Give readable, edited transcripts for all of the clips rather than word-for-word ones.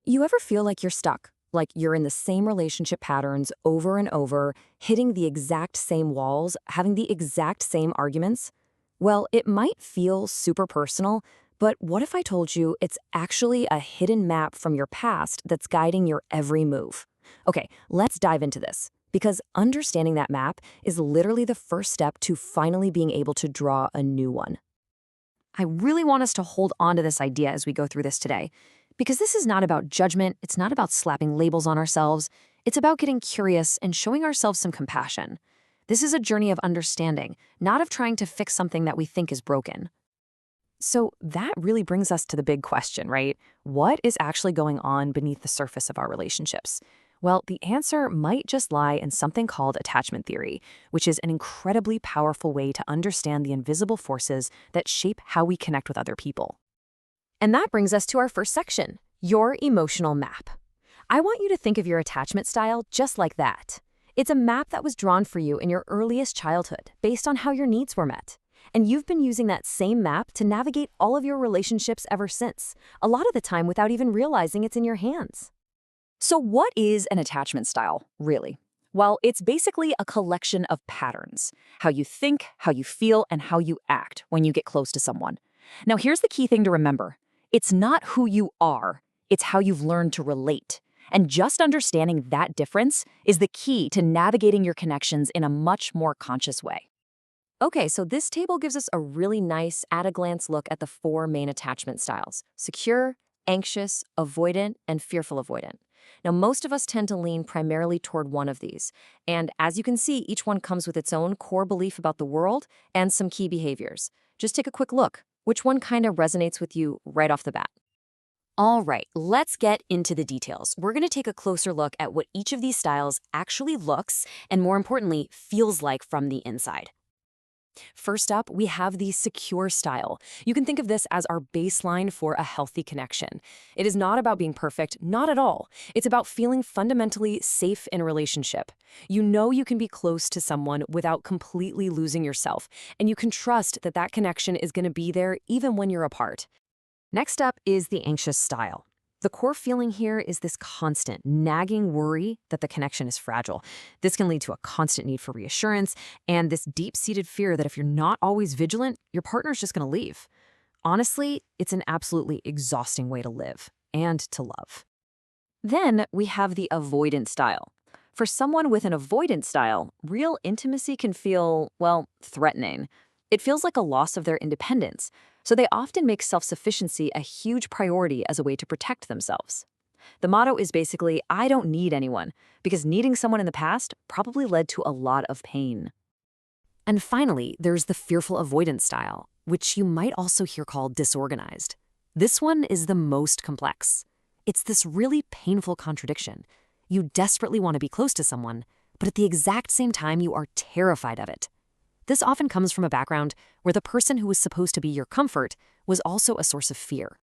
You ever feel like you're stuck? Like you're in the same relationship patterns over and over, hitting the exact same walls, having the exact same arguments? Well, it might feel super personal, but what if I told you it's actually a hidden map from your past that's guiding your every move? Okay, let's dive into this, because understanding that map is literally the first step to finally being able to draw a new one. I really want us to hold on to this idea as we go through this today. Because this is not about judgment, it's not about slapping labels on ourselves, it's about getting curious and showing ourselves some compassion. This is a journey of understanding, not of trying to fix something that we think is broken. So that really brings us to the big question, right? What is actually going on beneath the surface of our relationships? Well, the answer might just lie in something called attachment theory, which is an incredibly powerful way to understand the invisible forces that shape how we connect with other people. And that brings us to our first section, your emotional map. I want you to think of your attachment style just like that. It's a map that was drawn for you in your earliest childhood based on how your needs were met. And you've been using that same map to navigate all of your relationships ever since, a lot of the time without even realizing it's in your hands. So what is an attachment style, really? Well, it's basically a collection of patterns, how you think, how you feel, and how you act when you get close to someone. Now, here's the key thing to remember. It's not who you are, it's how you've learned to relate. And just understanding that difference is the key to navigating your connections in a much more conscious way. Okay, so this table gives us a really nice at-a-glance look at the four main attachment styles: secure, anxious, avoidant, and fearful avoidant. Now, most of us tend to lean primarily toward one of these. And as you can see, each one comes with its own core belief about the world and some key behaviors. Just take a quick look. Which one kind of resonates with you right off the bat? All right, let's get into the details. We're going to take a closer look at what each of these styles actually looks and, more importantly, feels like from the inside. First up, we have the secure style. You can think of this as our baseline for a healthy connection. It is not about being perfect, not at all. It's about feeling fundamentally safe in a relationship. You know you can be close to someone without completely losing yourself, and you can trust that that connection is going to be there even when you're apart. Next up is the anxious style. The core feeling here is this constant, nagging worry that the connection is fragile. This can lead to a constant need for reassurance and this deep-seated fear that if you're not always vigilant, your partner's just going to leave. Honestly, it's an absolutely exhausting way to live and to love. Then we have the avoidant style. For someone with an avoidant style, real intimacy can feel, well, threatening. It feels like a loss of their independence, so they often make self-sufficiency a huge priority as a way to protect themselves. The motto is basically, I don't need anyone, because needing someone in the past probably led to a lot of pain. And finally, there's the fearful avoidance style, which you might also hear called disorganized. This one is the most complex. It's this really painful contradiction. You desperately want to be close to someone, but at the exact same time you are terrified of it. This often comes from a background where the person who was supposed to be your comfort was also a source of fear.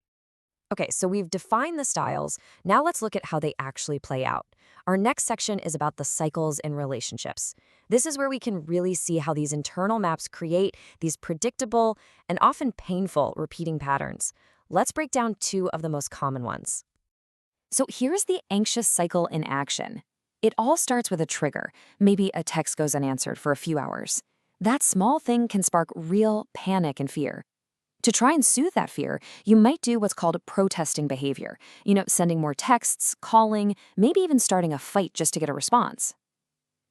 Okay, so we've defined the styles. Now let's look at how they actually play out. Our next section is about the cycles in relationships. This is where we can really see how these internal maps create these predictable and often painful repeating patterns. Let's break down two of the most common ones. So here's the anxious cycle in action. It all starts with a trigger. Maybe a text goes unanswered for a few hours. That small thing can spark real panic and fear. To try and soothe that fear, you might do what's called protesting behavior. Sending more texts, calling, maybe even starting a fight just to get a response.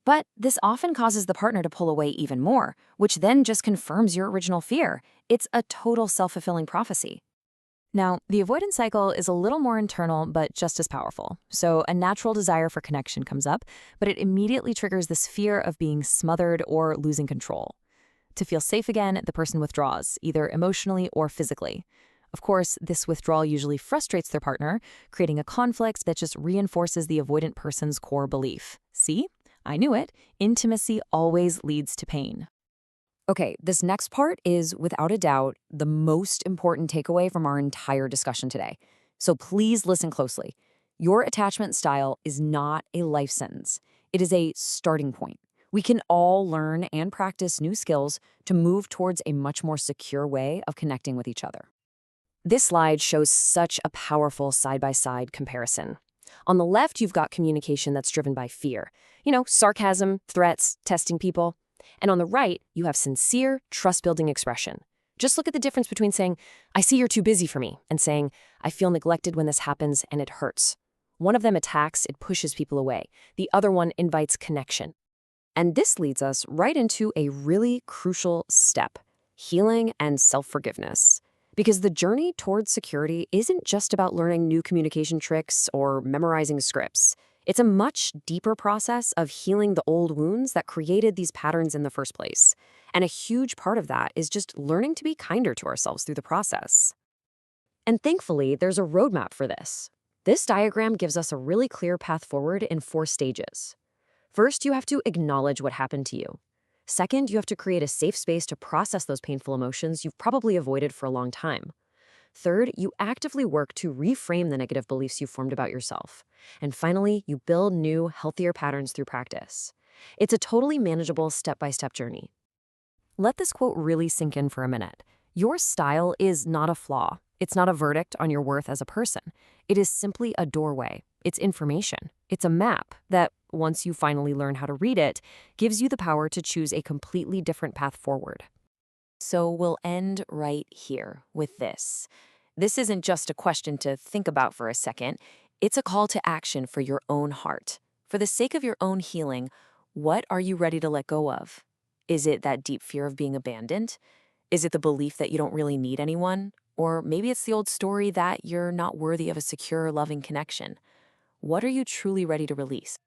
But this often causes the partner to pull away even more, which then just confirms your original fear. It's a total self-fulfilling prophecy. Now, the avoidance cycle is a little more internal, but just as powerful. So a natural desire for connection comes up, but it immediately triggers this fear of being smothered or losing control. To feel safe again, the person withdraws, either emotionally or physically. Of course, this withdrawal usually frustrates their partner, creating a conflict that just reinforces the avoidant person's core belief. See? I knew it. Intimacy always leads to pain. Okay, this next part is, without a doubt, the most important takeaway from our entire discussion today. So please listen closely. Your attachment style is not a life sentence. It is a starting point. We can all learn and practice new skills to move towards a much more secure way of connecting with each other. This slide shows such a powerful side-by-side comparison. On the left, you've got communication that's driven by fear. Sarcasm, threats, testing people. And on the right, you have sincere, trust-building expression. Just look at the difference between saying, "I see you're too busy for me," and saying, "I feel neglected when this happens and it hurts." One of them attacks, it pushes people away. The other one invites connection. And this leads us right into a really crucial step: healing and self-forgiveness. Because the journey towards security isn't just about learning new communication tricks or memorizing scripts. It's a much deeper process of healing the old wounds that created these patterns in the first place. And a huge part of that is just learning to be kinder to ourselves through the process. And thankfully, there's a roadmap for this. This diagram gives us a really clear path forward in 4 stages. First, you have to acknowledge what happened to you. Second, you have to create a safe space to process those painful emotions you've probably avoided for a long time. Third, you actively work to reframe the negative beliefs you formed about yourself. And finally, you build new, healthier patterns through practice. It's a totally manageable step-by-step journey. Let this quote really sink in for a minute. Your style is not a flaw. It's not a verdict on your worth as a person. It is simply a doorway. It's information. It's a map that, once you finally learn how to read it, gives you the power to choose a completely different path forward. So we'll end right here with this. This isn't just a question to think about for a second. It's a call to action for your own heart. For the sake of your own healing, what are you ready to let go of? Is it that deep fear of being abandoned? Is it the belief that you don't really need anyone? Or maybe it's the old story that you're not worthy of a secure, loving connection. What are you truly ready to release?